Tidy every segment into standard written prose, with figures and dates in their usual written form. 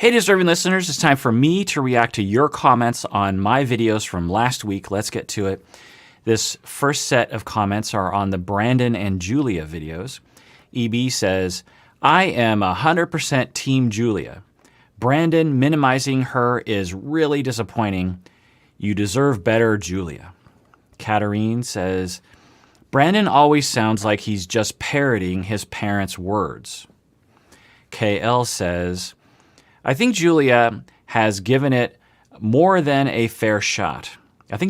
Hey, deserving listeners, it's time for me to react to your comments on my videos from last week. Let's get to it. This first set of comments are on the Brandon and Julia videos. EB says, I am 100% Team Julia. Brandon minimizing her is really disappointing. You deserve better, Julia. Katarine says, Brandon always sounds like he's just parroting his parents' words. KL says, I think Julia has given it more than a fair shot. It's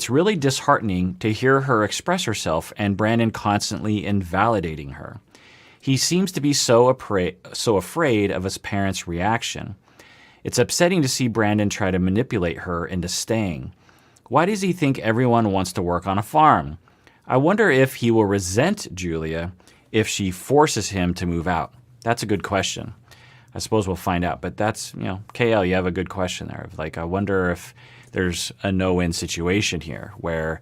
really disheartening to hear her express herself and Brandon constantly invalidating her. He seems to be so afraid of his parents' reaction. It's upsetting to see Brandon try to manipulate her into staying. Why does he think everyone wants to work on a farm? I wonder if he will resent Julia if she forces him to move out. That's a good question. I suppose we'll find out. But that's, KL, you have a good question there. Like, I wonder if there's a no-win situation here where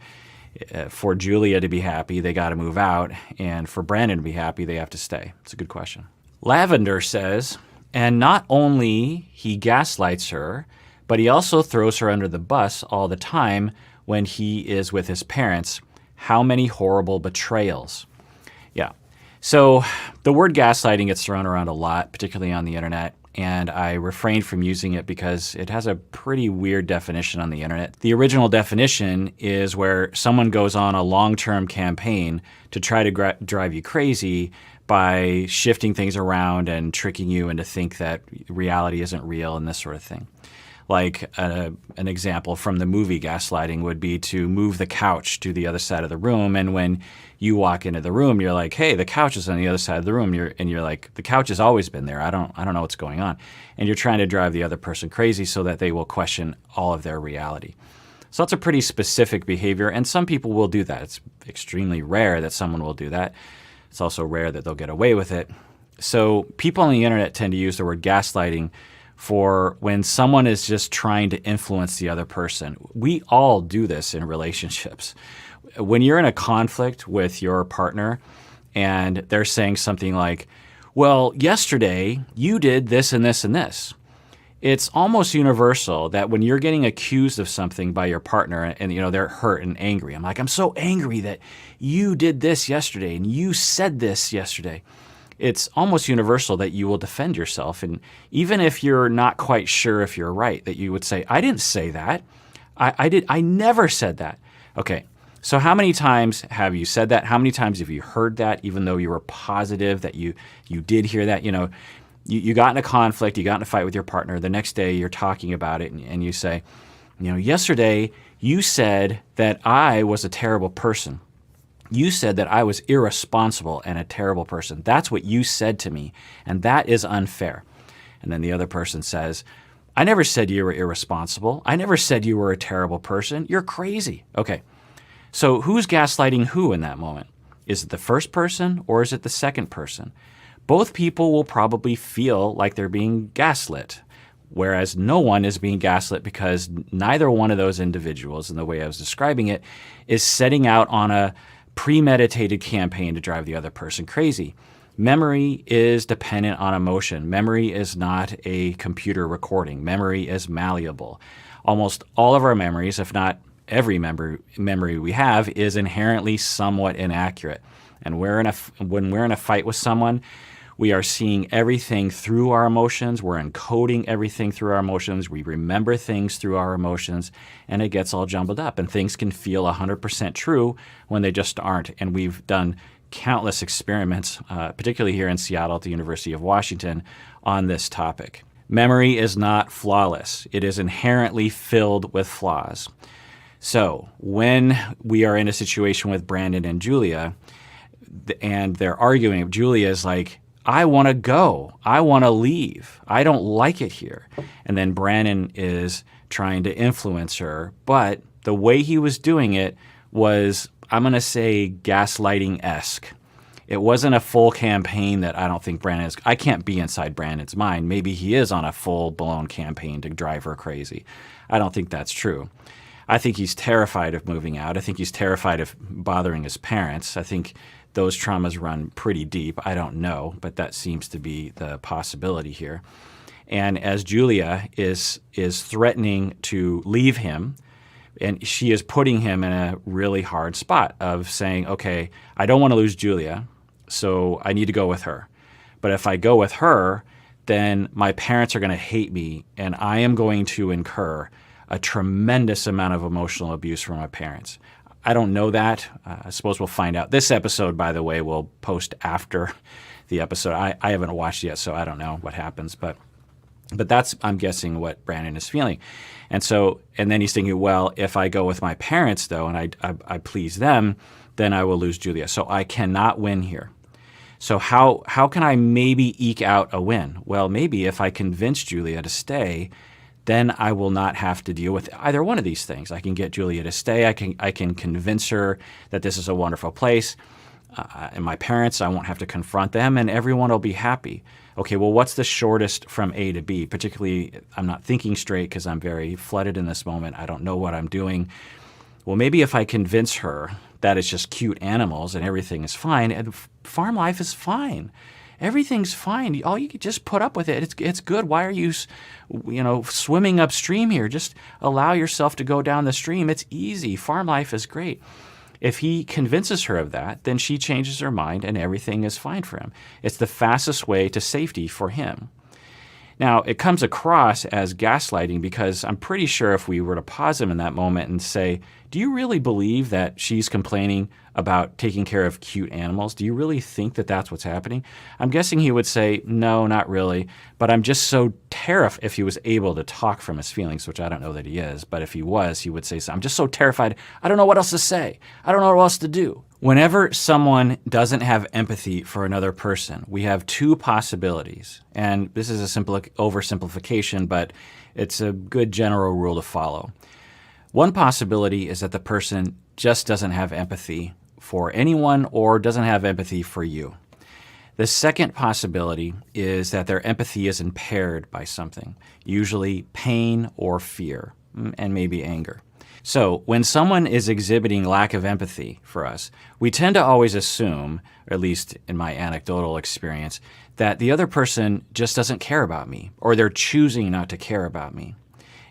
for Julia to be happy, they got to move out. And for Brandon to be happy, they have to stay. It's a good question. Lavender says, and not only he gaslights her, but he also throws her under the bus all the time when he is with his parents. How many horrible betrayals. Yeah. So the word gaslighting gets thrown around a lot, particularly on the internet, and I refrained from using it because it has a pretty weird definition on the internet. The original definition is where someone goes on a long-term campaign to try to drive you crazy by shifting things around and tricking you into think that reality isn't real and this sort of thing. Like an example from the movie Gaslighting would be to move the couch to the other side of the room, and when you walk into the room, you're like, hey, the couch is on the other side of the room, and you're like, the couch has always been there. I don't know what's going on. And you're trying to drive the other person crazy so that they will question all of their reality. So that's a pretty specific behavior, and some people will do that. It's extremely rare that someone will do that. It's also rare that they'll get away with it. So people on the internet tend to use the word gaslighting for when someone is just trying to influence the other person. We all do this in relationships. When you're in a conflict with your partner and they're saying something like, well, yesterday you did this and this and this. It's almost universal that when you're getting accused of something by your partner and they're hurt and angry. I'm like, I'm so angry that you did this yesterday and you said this yesterday. It's almost universal that you will defend yourself. And even if you're not quite sure if you're right, that you would say, I didn't say that. I never said that. Okay, so how many times have you said that? How many times have you heard that, even though you were positive that you did hear that? You got in a conflict, you got in a fight with your partner. The next day you're talking about it and you say, yesterday you said that I was a terrible person. You said that I was irresponsible and a terrible person. That's what you said to me, and that is unfair. And then the other person says, I never said you were irresponsible. I never said you were a terrible person. You're crazy. Okay, so who's gaslighting who in that moment? Is it the first person or is it the second person? Both people will probably feel like they're being gaslit, whereas no one is being gaslit because neither one of those individuals, in the way I was describing it, is setting out on a premeditated campaign to drive the other person crazy. Memory is dependent on emotion. Memory is not a computer recording. Memory is malleable. Almost all of our memories, if not every memory we have, is inherently somewhat inaccurate. And when we're in a fight with someone, we are seeing everything through our emotions. We're encoding everything through our emotions. We remember things through our emotions, and it gets all jumbled up. And things can feel 100% true when they just aren't. And we've done countless experiments, particularly here in Seattle at the University of Washington, on this topic. Memory is not flawless. It is inherently filled with flaws. So when we are in a situation with Brandon and Julia, and they're arguing, Julia is like, I want to go. I want to leave. I don't like it here. And then Brandon is trying to influence her, but the way he was doing it was, I'm going to say, gaslighting-esque. It wasn't a full campaign that I don't think Brandon is. I can't be inside Brandon's mind. Maybe he is on a full-blown campaign to drive her crazy. I don't think that's true. I think he's terrified of moving out. I think he's terrified of bothering his parents. I think those traumas run pretty deep. I don't know, but that seems to be the possibility here. And as Julia is threatening to leave him, and she is putting him in a really hard spot of saying, okay, I don't want to lose Julia, so I need to go with her. But if I go with her, then my parents are going to hate me, and I am going to incur a tremendous amount of emotional abuse from my parents. I don't know that. I suppose we'll find out. This episode, by the way, will post after the episode. I haven't watched yet, so I don't know what happens, but that's, I'm guessing, what Brandon is feeling. And then he's thinking, well, if I go with my parents, though, and I please them, then I will lose Julia. So I cannot win here. So how can I maybe eke out a win? Well, maybe if I convince Julia to stay, then I will not have to deal with either one of these things. I can get Julia to stay. I can convince her that this is a wonderful place. And my parents, I won't have to confront them, and everyone will be happy. Okay, well, what's the shortest from A to B? Particularly, I'm not thinking straight because I'm very flooded in this moment. I don't know what I'm doing. Well, maybe if I convince her that it's just cute animals and everything is fine, and farm life is fine. Everything's fine. All you can just put up with it. It's good. Why are you swimming upstream here? Just allow yourself to go down the stream. It's easy. Farm life is great. If he convinces her of that, then she changes her mind and everything is fine for him. It's the fastest way to safety for him. Now, it comes across as gaslighting because I'm pretty sure if we were to pause him in that moment and say, do you really believe that she's complaining about taking care of cute animals? Do you really think that that's what's happening? I'm guessing he would say, no, not really, but I'm just so terrified. If he was able to talk from his feelings, which I don't know that he is, but if he was, he would say, I'm just so terrified, I don't know what else to say. I don't know what else to do. Whenever someone doesn't have empathy for another person, we have two possibilities. And this is a simple oversimplification, but it's a good general rule to follow. One possibility is that the person just doesn't have empathy for anyone or doesn't have empathy for you. The second possibility is that their empathy is impaired by something, usually pain or fear, and maybe anger. So when someone is exhibiting lack of empathy for us, we tend to always assume, or at least in my anecdotal experience, that the other person just doesn't care about me, or they're choosing not to care about me.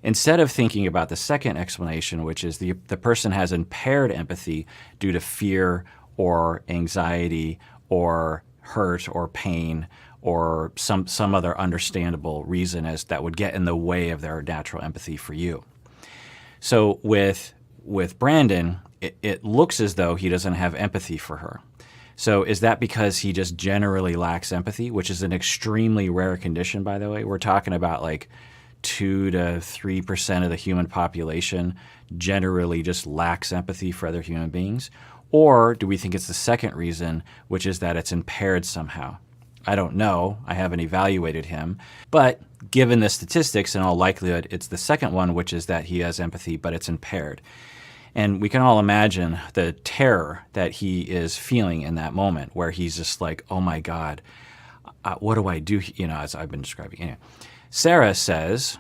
Instead of thinking about the second explanation, which is the person has impaired empathy due to fear or anxiety or hurt or pain or some other understandable reason as that would get in the way of their natural empathy for you. So with Brandon, it looks as though he doesn't have empathy for her. So is that because he just generally lacks empathy, which is an extremely rare condition, by the way? We're talking about like 2 to 3% of the human population generally just lacks empathy for other human beings? Or do we think it's the second reason, which is that it's impaired somehow? I don't know. I haven't evaluated him. But given the statistics, in all likelihood, it's the second one, which is that he has empathy, but it's impaired. And we can all imagine the terror that he is feeling in that moment where he's just like, oh my God, what do I do? As I've been describing. Anyway, Sarah says,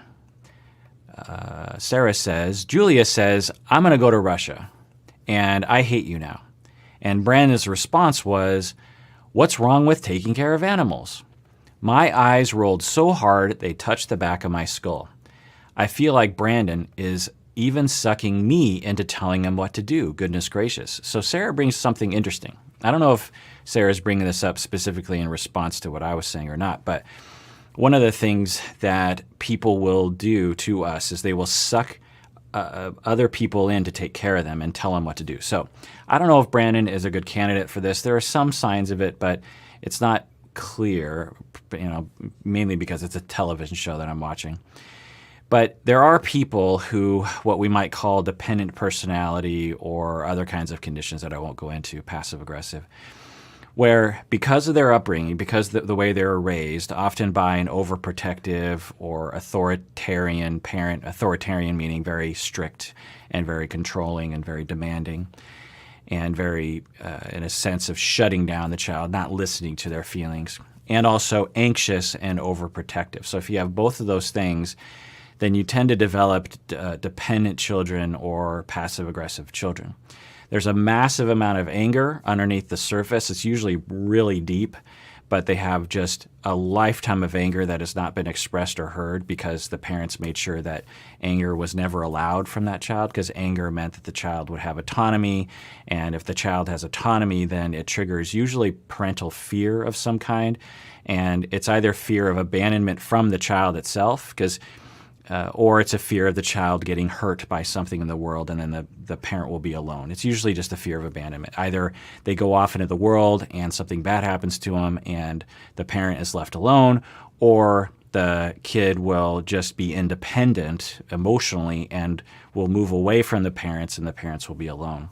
Julia says, I'm going to go to Russia and I hate you now. And Brandon's response was, what's wrong with taking care of animals? My eyes rolled so hard they touched the back of my skull. I feel like Brandon is even sucking me into telling him what to do. Goodness gracious. So Sarah brings something interesting. I don't know if Sarah's bringing this up specifically in response to what I was saying or not, but one of the things that people will do to us is they will suck other people in to take care of them and tell them what to do. So I don't know if Brandon is a good candidate for this. There are some signs of it, but it's not clear, mainly because it's a television show that I'm watching. But there are people who, what we might call dependent personality or other kinds of conditions that I won't go into, passive aggressive, where because of their upbringing, because the way they were raised, often by an overprotective or authoritarian parent, authoritarian meaning very strict and very controlling and very demanding and very, in a sense of shutting down the child, not listening to their feelings, and also anxious and overprotective. So if you have both of those things, then you tend to develop dependent children or passive aggressive children. There's a massive amount of anger underneath the surface. It's usually really deep, but they have just a lifetime of anger that has not been expressed or heard because the parents made sure that anger was never allowed from that child, because anger meant that the child would have autonomy. And if the child has autonomy, then it triggers usually parental fear of some kind. And it's either fear of abandonment from the child itself, or it's a fear of the child getting hurt by something in the world, and then the parent will be alone. It's usually just a fear of abandonment. Either they go off into the world and something bad happens to them and the parent is left alone, or the kid will just be independent emotionally and will move away from the parents and the parents will be alone.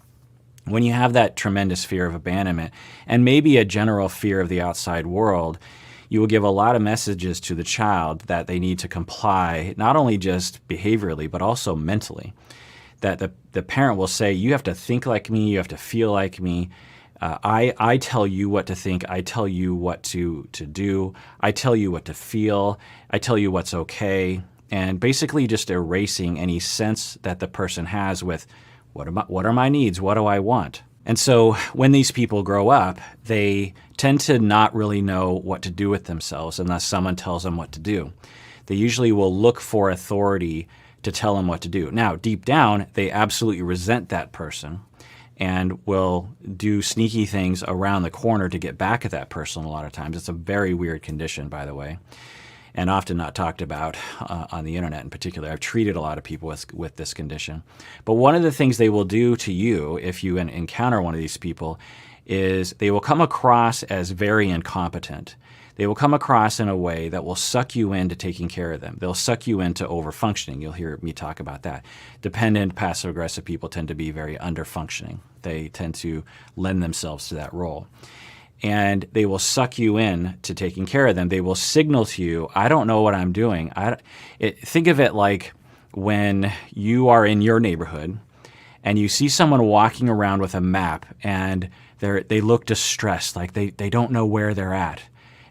When you have that tremendous fear of abandonment and maybe a general fear of the outside world, you will give a lot of messages to the child that they need to comply, not only just behaviorally, but also mentally. That the parent will say, you have to think like me, you have to feel like me. I tell you what to think, I tell you what to do, I tell you what to feel, I tell you what's okay, and basically just erasing any sense that the person has with what are my needs, what do I want? And so when these people grow up, they tend to not really know what to do with themselves unless someone tells them what to do. They usually will look for authority to tell them what to do. Now, deep down, they absolutely resent that person and will do sneaky things around the corner to get back at that person a lot of times. It's a very weird condition, by the way, and often not talked about on the internet in particular. I've treated a lot of people with this condition. But one of the things they will do to you if you encounter one of these people is they will come across as very incompetent. They will come across in a way that will suck you into taking care of them. They'll suck you into overfunctioning. You'll hear me talk about that. Dependent, passive-aggressive people tend to be very underfunctioning. They tend to lend themselves to that role. And they will suck you in to taking care of them. They will signal to you, I don't know what I'm doing. Think of it like when you are in your neighborhood and you see someone walking around with a map and they look distressed, like they don't know where they're at.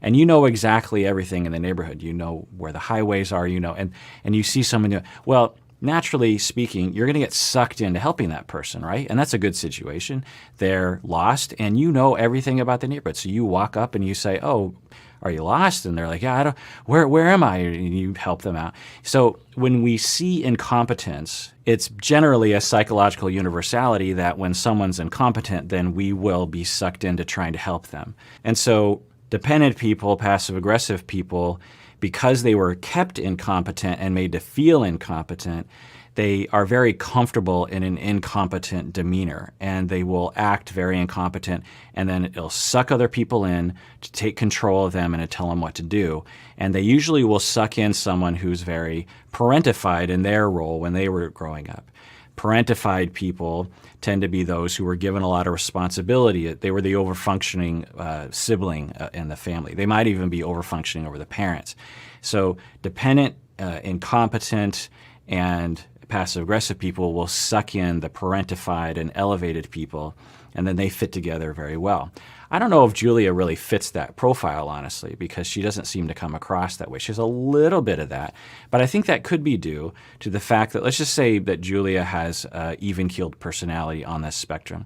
And you know exactly everything in the neighborhood. You know where the highways are, and you see someone, well, naturally speaking, you're going to get sucked into helping that person, right? And that's a good situation. They're lost, and you know everything about the neighborhood. So you walk up and you say, "Oh, are you lost?" And they're like, "Yeah, I don't. Where am I?" And you help them out. So when we see incompetence, it's generally a psychological universality that when someone's incompetent, then we will be sucked into trying to help them. And so dependent people, passive-aggressive people, because they were kept incompetent and made to feel incompetent, they are very comfortable in an incompetent demeanor, and they will act very incompetent, and then it'll suck other people in to take control of them and to tell them what to do. And they usually will suck in someone who's very parentified in their role when they were growing up. Parentified people tend to be those who were given a lot of responsibility. They were the overfunctioning sibling in the family. They might even be overfunctioning over the parents. So dependent, incompetent, and passive-aggressive people will suck in the parentified and elevated people, and then they fit together very well. I don't know if Julia really fits that profile, honestly, because she doesn't seem to come across that way. She has a little bit of that, but I think that could be due to the fact that, let's just say that Julia has an even-keeled personality on this spectrum.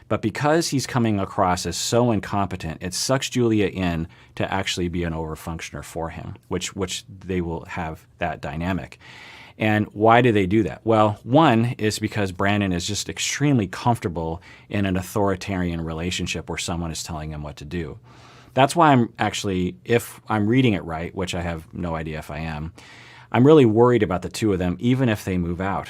But because he's coming across as so incompetent, it sucks Julia in to actually be an overfunctioner for him, which they will have that dynamic. And why do they do that? Well, one is because Brandon is just extremely comfortable in an authoritarian relationship where someone is telling him what to do. That's why I'm actually, if I'm reading it right, which I have no idea if I am, I'm really worried about the two of them, even if they move out.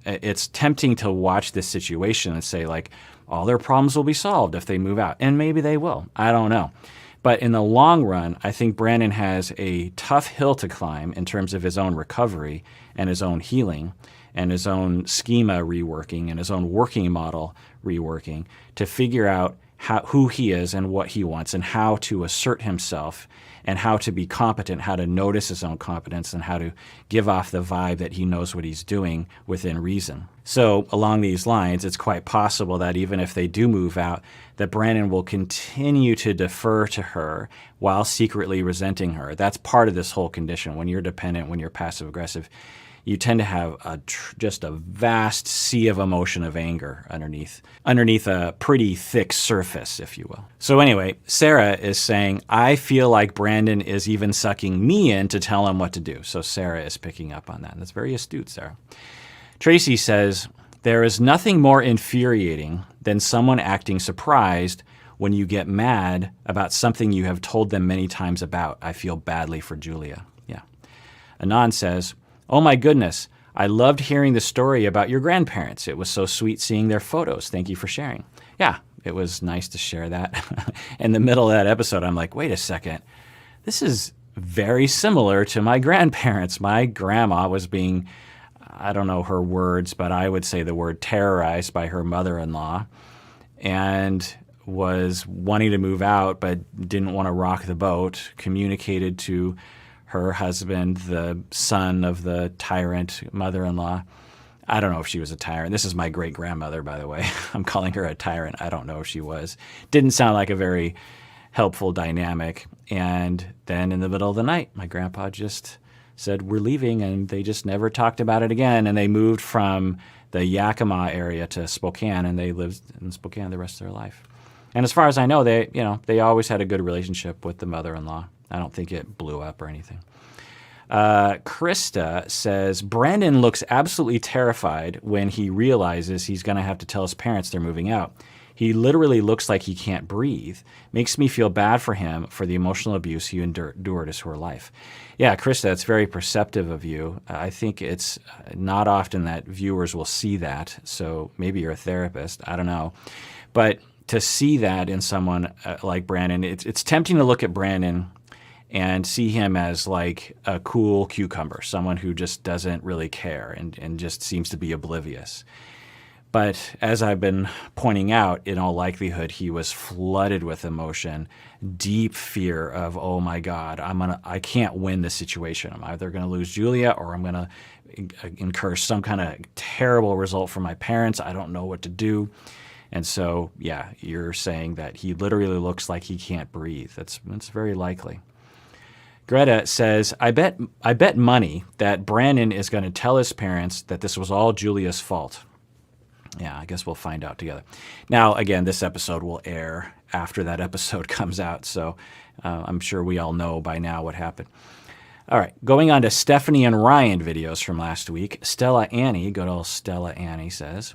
It's tempting to watch this situation and say, like, all their problems will be solved if they move out. And maybe they will. I don't know. But in the long run, I think Brandon has a tough hill to climb in terms of his own recovery and his own healing and his own schema reworking and his own working model reworking to figure out who he is and what he wants and how to assert himself and how to be competent, how to notice his own competence, and how to give off the vibe that he knows what he's doing within reason. So along these lines, it's quite possible that even if they do move out, that Brandon will continue to defer to her while secretly resenting her. That's part of this whole condition. When you're dependent, when you're passive-aggressive, you tend to have just a vast sea of emotion of anger underneath a pretty thick surface, if you will. So anyway, Sarah is saying, I feel like Brandon is even sucking me in to tell him what to do. So Sarah is picking up on that. That's very astute, Sarah. Tracy says, there is nothing more infuriating than someone acting surprised when you get mad about something you have told them many times about. I feel badly for Julia. Yeah. Anand says, oh my goodness, I loved hearing the story about your grandparents. It was so sweet seeing their photos. Thank you for sharing. Yeah, it was nice to share that. In the middle of that episode, I'm like, wait a second. This is very similar to my grandparents. My grandma was being, I don't know her words, but I would say the word terrorized by her mother-in-law, and was wanting to move out but didn't want to rock the boat, communicated to her husband, the son of the tyrant mother-in-law. I don't know if she was a tyrant. This is my great-grandmother, by the way. I'm calling her a tyrant. I don't know if she was. Didn't sound like a very helpful dynamic. And then in the middle of the night, my grandpa just said, we're leaving, and they just never talked about it again. And they moved from the Yakima area to Spokane, and they lived in Spokane the rest of their life. And as far as I know, they always had a good relationship with the mother-in-law. I don't think it blew up or anything. Krista says, Brandon looks absolutely terrified when he realizes he's going to have to tell his parents they're moving out. He literally looks like he can't breathe. Makes me feel bad for him for the emotional abuse he endured his whole life. Yeah, Krista, it's very perceptive of you. I think it's not often that viewers will see that, so maybe you're a therapist. I don't know. But to see that in someone like Brandon, it's tempting to look at Brandon and see him as like a cool cucumber, someone who just doesn't really care and just seems to be oblivious. But as I've been pointing out, in all likelihood, he was flooded with emotion, deep fear of, oh my God, I can't win this situation. I'm either going to lose Julia or I'm going to incur some kind of terrible result for my parents. I don't know what to do. And so, yeah, you're saying that he literally looks like he can't breathe. That's very likely. Greta says, I bet money that Brandon is going to tell his parents that this was all Julia's fault. Yeah, I guess we'll find out together. Now, again, this episode will air after that episode comes out, so I'm sure we all know by now what happened. All right, going on to Stephanie and Ryan videos from last week. Stella Annie, good old Stella Annie, says,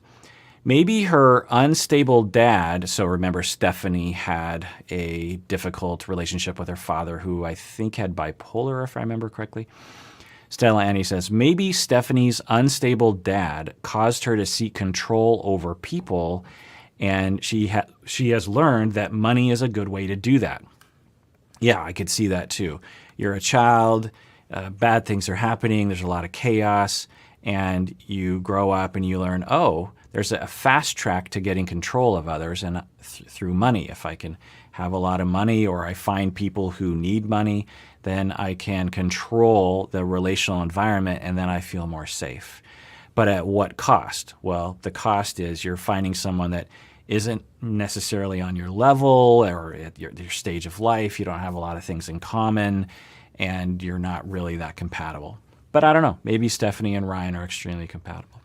maybe her unstable dad, so remember Stephanie had a difficult relationship with her father who I think had bipolar, if I remember correctly. Stella Annie says, maybe Stephanie's unstable dad caused her to seek control over people, and she has learned that money is a good way to do that. Yeah, I could see that too. You're a child, bad things are happening, there's a lot of chaos, and you grow up and you learn, oh, there's a fast track to getting control of others and through money. If I can have a lot of money or I find people who need money, then I can control the relational environment and then I feel more safe. But at what cost? Well, the cost is you're finding someone that isn't necessarily on your level or at your stage of life. You don't have a lot of things in common and you're not really that compatible. But I don't know. Maybe Stephanie and Ryan are extremely compatible.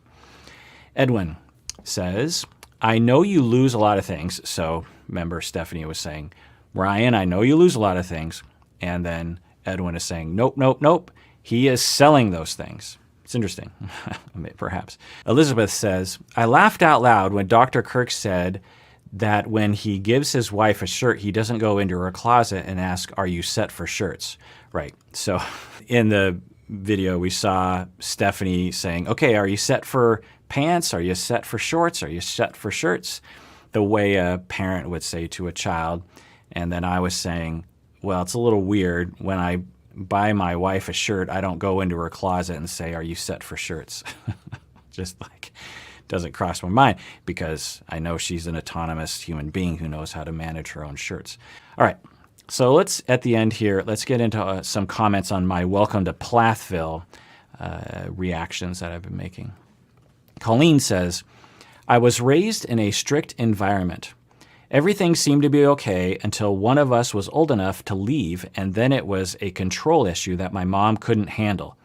Edwin says, I know you lose a lot of things. So remember, Stephanie was saying, Ryan, I know you lose a lot of things. And then Edwin is saying, nope, nope, nope. He is selling those things. It's interesting, perhaps. Elizabeth says, I laughed out loud when Dr. Kirk said that when he gives his wife a shirt, he doesn't go into her closet and ask, are you set for shirts? Right. So in the video, we saw Stephanie saying, okay, are you set for pants? Are you set for shorts? Are you set for shirts? The way a parent would say to a child. And then I was saying, well, it's a little weird. When I buy my wife a shirt, I don't go into her closet and say, are you set for shirts? Just like, doesn't cross my mind because I know she's an autonomous human being who knows how to manage her own shirts. All right. So let's, at the end here, let's get into some comments on my Welcome to Plathville reactions that I've been making. Colleen says, I was raised in a strict environment. Everything seemed to be okay until one of us was old enough to leave, and then it was a control issue that my mom couldn't handle.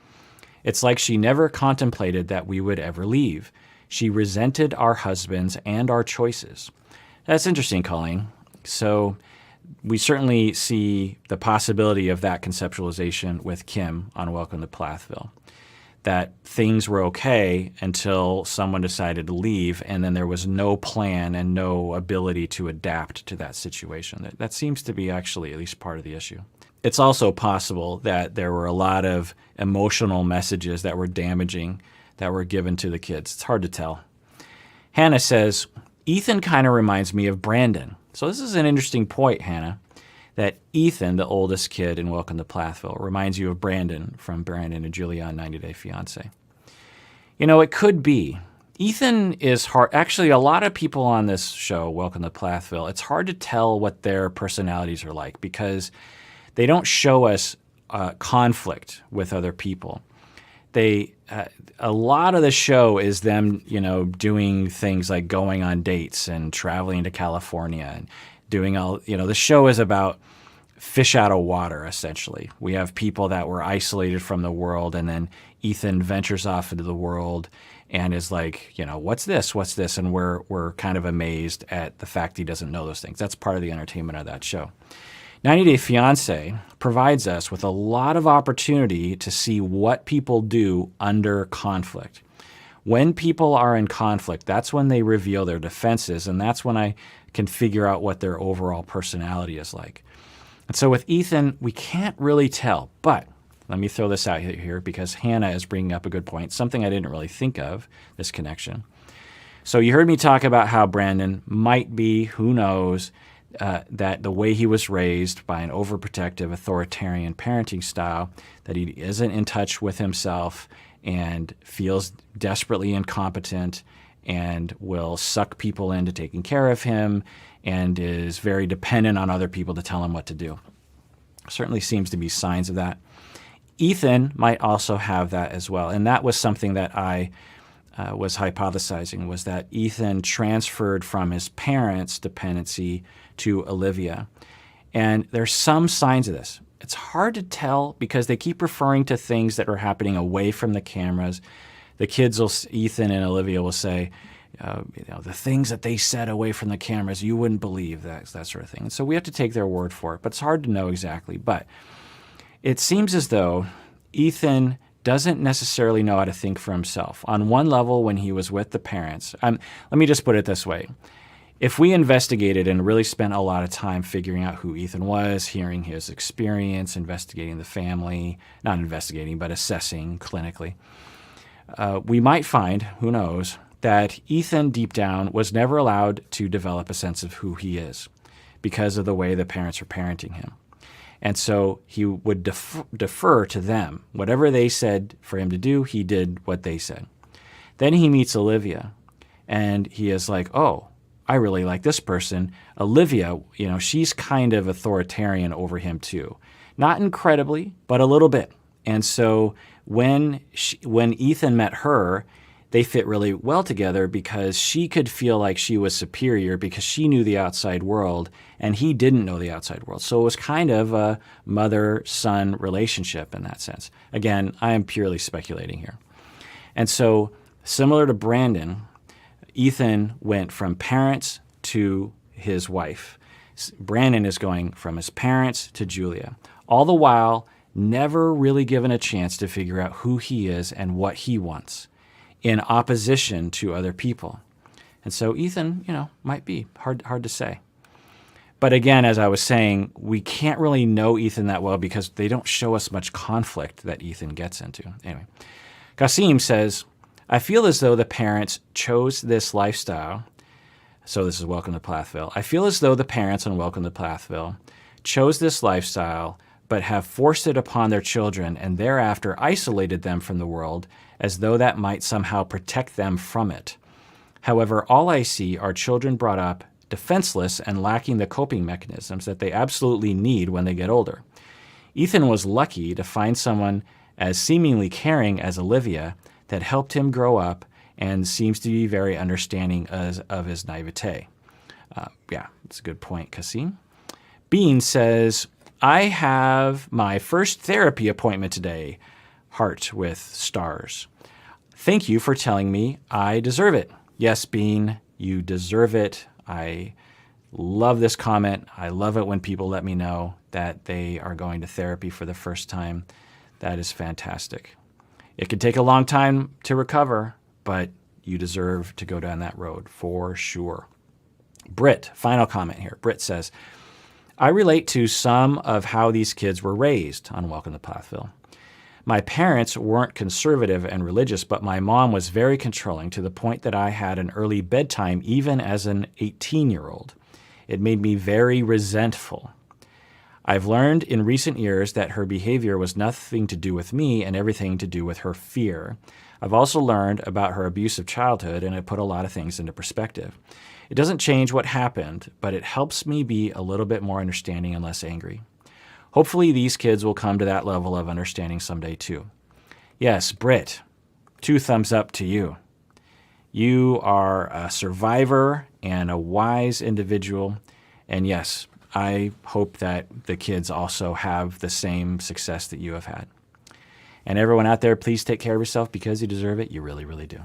It's like she never contemplated that we would ever leave. She resented our husbands and our choices. That's interesting, Colleen. So we certainly see the possibility of that conceptualization with Kim on Welcome to Plathville, that things were okay until someone decided to leave, and then there was no plan and no ability to adapt to that situation. That seems to be actually at least part of the issue. It's also possible that there were a lot of emotional messages that were damaging that were given to the kids. It's hard to tell. Hannah says, Ethan kind of reminds me of Brandon. So this is an interesting point, Hannah, that Ethan, the oldest kid in Welcome to Plathville, reminds you of Brandon from Brandon and Julia on 90 Day Fiancé. You know, it could be. Ethan is hard. Actually, a lot of people on this show, Welcome to Plathville, it's hard to tell what their personalities are like because they don't show us conflict with other people. A lot of the show is them, doing things like going on dates and traveling to California and doing the show is about fish out of water, essentially. We have people that were isolated from the world, and then Ethan ventures off into the world and is like, what's this? What's this? And we're kind of amazed at the fact he doesn't know those things. That's part of the entertainment of that show. 90 Day Fiancé provides us with a lot of opportunity to see what people do under conflict. When people are in conflict, that's when they reveal their defenses, and that's when I can figure out what their overall personality is like. And so with Ethan, we can't really tell, but let me throw this out here because Hannah is bringing up a good point, something I didn't really think of, this connection. So you heard me talk about how Brandon might be, who knows, that the way he was raised by an overprotective, authoritarian parenting style, that he isn't in touch with himself and feels desperately incompetent and will suck people into taking care of him and is very dependent on other people to tell him what to do. Certainly seems to be signs of that. Ethan might also have that as well. And that was something that I was hypothesizing, was that Ethan transferred from his parents' dependency to Olivia. And there's some signs of this. It's hard to tell because they keep referring to things that are happening away from the cameras. The kids, Ethan and Olivia will say, the things that they said away from the cameras, you wouldn't believe that sort of thing. And so we have to take their word for it, but it's hard to know exactly. But it seems as though Ethan doesn't necessarily know how to think for himself. On one level, when he was with the parents, let me just put it this way. If we investigated and really spent a lot of time figuring out who Ethan was, hearing his experience, investigating the family, not investigating, but assessing clinically, we might find, who knows, that Ethan deep down was never allowed to develop a sense of who he is because of the way the parents are parenting him. And so he would defer to them. Whatever they said for him to do, he did what they said. Then he meets Olivia, and he is like, oh, I really like this person. Olivia, she's kind of authoritarian over him too. Not incredibly, but a little bit. And so when Ethan met her, they fit really well together because she could feel like she was superior because she knew the outside world and he didn't know the outside world. So it was kind of a mother-son relationship in that sense. Again, I am purely speculating here. And so similar to Brandon, Ethan went from parents to his wife. Brandon is going from his parents to Julia. All the while, never really given a chance to figure out who he is and what he wants, in opposition to other people. And so Ethan, might be hard to say. But again, as I was saying, we can't really know Ethan that well because they don't show us much conflict that Ethan gets into. Anyway, Qasim says, I feel as though the parents chose this lifestyle. So this is Welcome to Plathville. I feel as though the parents on Welcome to Plathville chose this lifestyle but have forced it upon their children and thereafter isolated them from the world as though that might somehow protect them from it. However, all I see are children brought up defenseless and lacking the coping mechanisms that they absolutely need when they get older. Ethan was lucky to find someone as seemingly caring as Olivia that helped him grow up and seems to be very understanding of his naivete. Yeah, that's a good point, Qasim. Bean says, I have my first therapy appointment today. heart with stars. Thank you for telling me I deserve it. Yes, Bean, you deserve it. I love this comment. I love it when people let me know that they are going to therapy for the first time. That is fantastic. It can take a long time to recover, but you deserve to go down that road for sure. Britt, final comment here. Britt says, I relate to some of how these kids were raised on Welcome to Plathville. My parents weren't conservative and religious, but my mom was very controlling to the point that I had an early bedtime even as an 18-year-old. It made me very resentful. I've learned in recent years that her behavior was nothing to do with me and everything to do with her fear. I've also learned about her abusive childhood, and it put a lot of things into perspective. It doesn't change what happened, but it helps me be a little bit more understanding and less angry. Hopefully these kids will come to that level of understanding someday too. Yes, Britt, 2 thumbs up to you. You are a survivor and a wise individual. And yes, I hope that the kids also have the same success that you have had. And everyone out there, please take care of yourself because you deserve it. You really, really do.